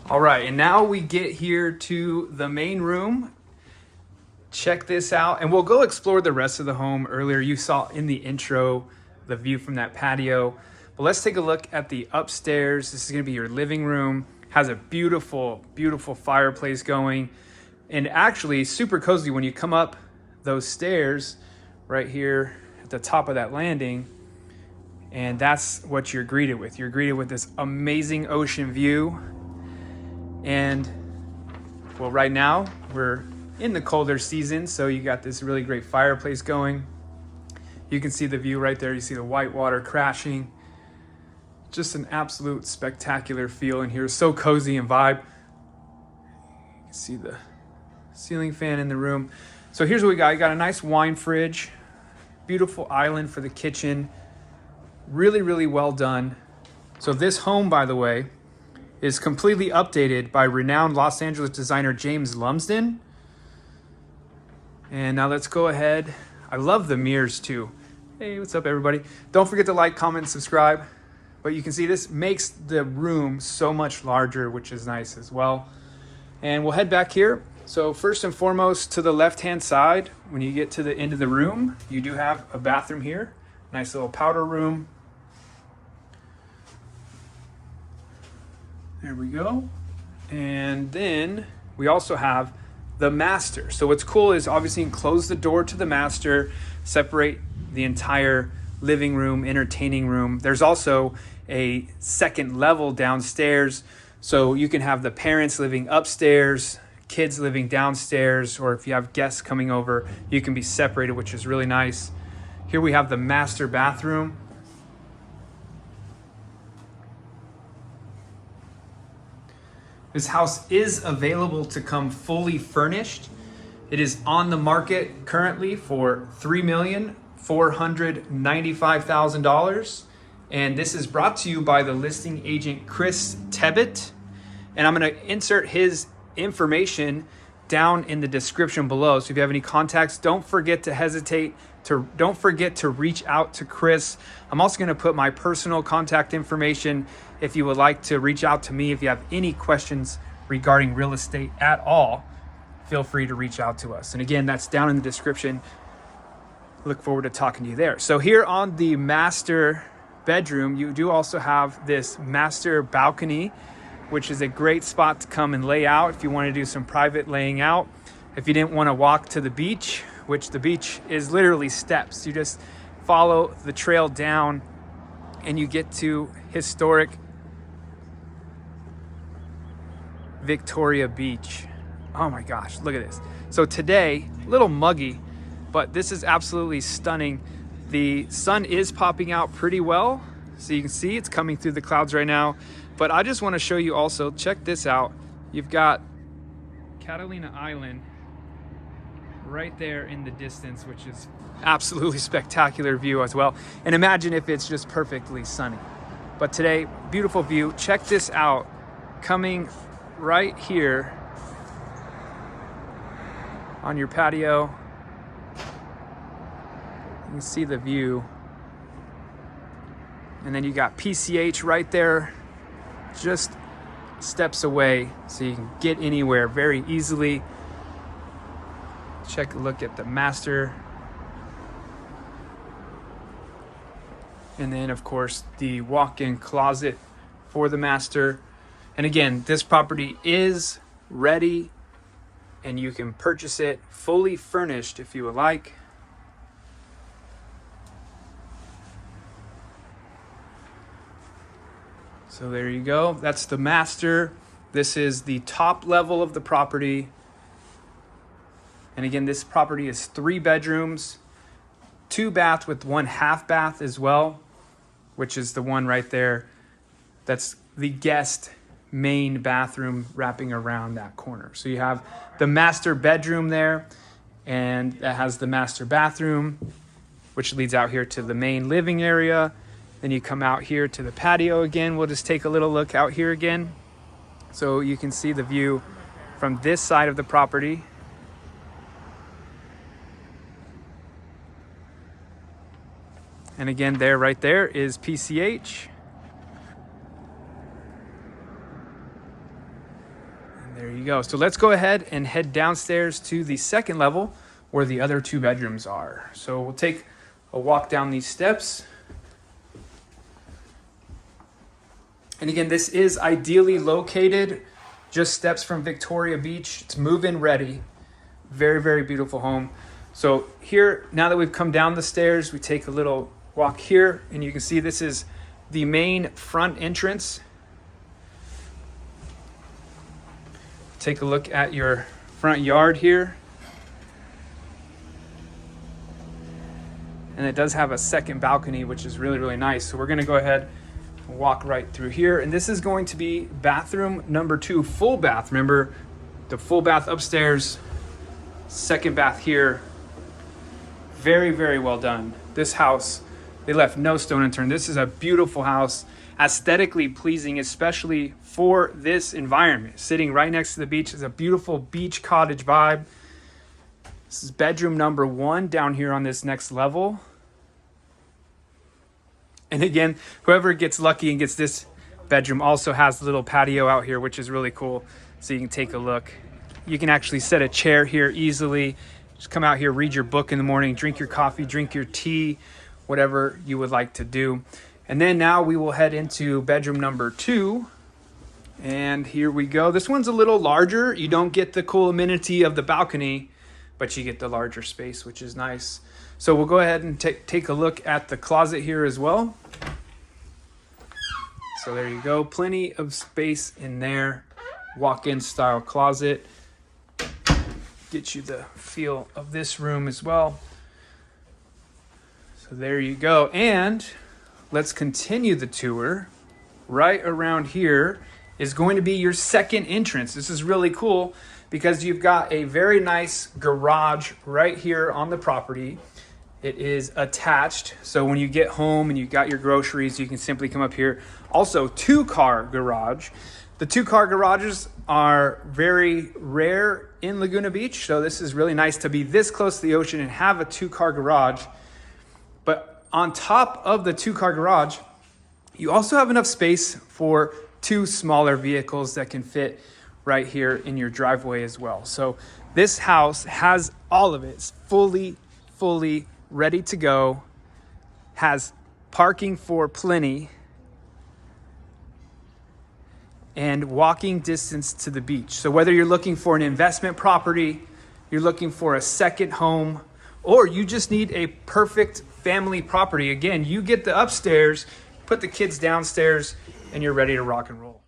All right, and now we get here to the main room. Check this out, and we'll go explore the rest of the home. Earlier you saw in the intro the view from that patio, but let's take a look at the upstairs. This is going to be your living room. Has a beautiful fireplace going, and actually super cozy when you come up those stairs right here at the top of that landing. And that's what you're greeted with. You're greeted with this amazing ocean view. And well, right now we're in the colder season, so you got this really great fireplace going. You can see the view right there. You see the whitewater crashing. Just an absolute spectacular feel in here. So cozy and vibe. You can see the ceiling fan in the room. So here's what we got. You got a nice wine fridge, beautiful island for the kitchen. Really well done. So this home, by the way, is completely updated by renowned Los Angeles designer James Lumsden. And now let's go ahead. I love the mirrors too. Hey, what's up everybody? Don't forget to like, comment, and subscribe. But you can see this makes the room so much larger, which is nice as well. And we'll head back here. So first and foremost, to the left-hand side, when you get to the end of the room, you do have a bathroom here. Nice little powder room. There we go. And then we also have the master. So what's cool is obviously you can close the door to the master, separate the entire living room, entertaining room. There's also a second level downstairs. So you can have the parents living upstairs, kids living downstairs, or if you have guests coming over, you can be separated, which is really nice. Here we have the master bathroom. This house is available to come fully furnished. It is on the market currently for $3,495,000. And this is brought to you by the listing agent, Chris Tebbett. And I'm gonna insert his information down in the description below. So if you have any contacts, don't forget to reach out to Chris. I'm also gonna put my personal contact information if you would like to reach out to me. If you have any questions regarding real estate at all, feel free to reach out to us. And again, that's down in the description. Look forward to talking to you there. So here on the master bedroom, you do also have this master balcony, which is a great spot to come and lay out if you want to do some private laying out. If you didn't want to walk to the beach, which the beach is literally steps, you just follow the trail down and you get to historic Victoria Beach. Oh my gosh, look at this. So today, a little muggy, but this is absolutely stunning. The sun is popping out pretty well. So you can see it's coming through the clouds right now. But I just want to show you also, check this out. You've got Catalina Island right there in the distance, which is absolutely spectacular view as well. And imagine if it's just perfectly sunny. But today, beautiful view. Check this out. Coming right here on your patio. You can see the view. And then you got PCH right there, just steps away, so you can get anywhere very easily. Check a look at the master. And then of course the walk-in closet for the master. And again, this property is ready and you can purchase it fully furnished if you would like. So there you go. That's the master. This is the top level of the property. And again, this property is 3 bedrooms, 2 baths with 1 half bath as well, which is the one right there. That's the guest main bathroom wrapping around that corner. So you have the master bedroom there, and that has the master bathroom, which leads out here to the main living area. Then you come out here to the patio again. We'll just take a little look out here again. So you can see the view from this side of the property. And again, there, right there is PCH. go. So let's go ahead and head downstairs to the second level where the other 2 bedrooms are. So we'll take a walk down these steps. And again, this is ideally located just steps from Victoria Beach. It's move-in ready. Very, very beautiful home. So here, now that we've come down the stairs, we take a little walk here, and you can see this is the main front entrance. Take a look at your front yard here. And it does have a second balcony, which is really, really nice. So we're gonna go ahead and walk right through here. And this is going to be bathroom number 2, full bath. Remember, the full bath upstairs, second bath here. Very, very well done. This house, they left no stone unturned. This is a beautiful house, aesthetically pleasing, especially for this environment. Sitting right next to the beach is a beautiful beach cottage vibe. This is bedroom number 1 down here on this next level. And again, whoever gets lucky and gets this bedroom also has a little patio out here, which is really cool. So you can take a look. You can actually set a chair here easily. Just come out here, read your book in the morning, drink your coffee, drink your tea, whatever you would like to do. And then now we will head into bedroom number 2. And here we go. This one's a little larger. You don't get the cool amenity of the balcony, but you get the larger space, which is nice. So we'll go ahead and take a look at the closet here as well. So there you go. Plenty of space in there. Walk-in style closet. Get you the feel of this room as well. So there you go. And let's continue the tour. Right around here is going to be your second entrance. This is really cool because you've got a very nice garage right here on the property. It is attached, so when you get home and you got your groceries, you can simply come up here. Also, 2-car garage. The 2-car garages are very rare in Laguna Beach, so this is really nice to be this close to the ocean and have a 2-car garage. But on top of the 2-car garage, you also have enough space for 2 smaller vehicles that can fit right here in your driveway as well. So this house has all of it. It's fully ready to go. Has parking for plenty and walking distance to the beach. So whether you're looking for an investment property, you're looking for a second home, or you just need a perfect family property, again, you get the upstairs, put the kids downstairs, and you're ready to rock and roll.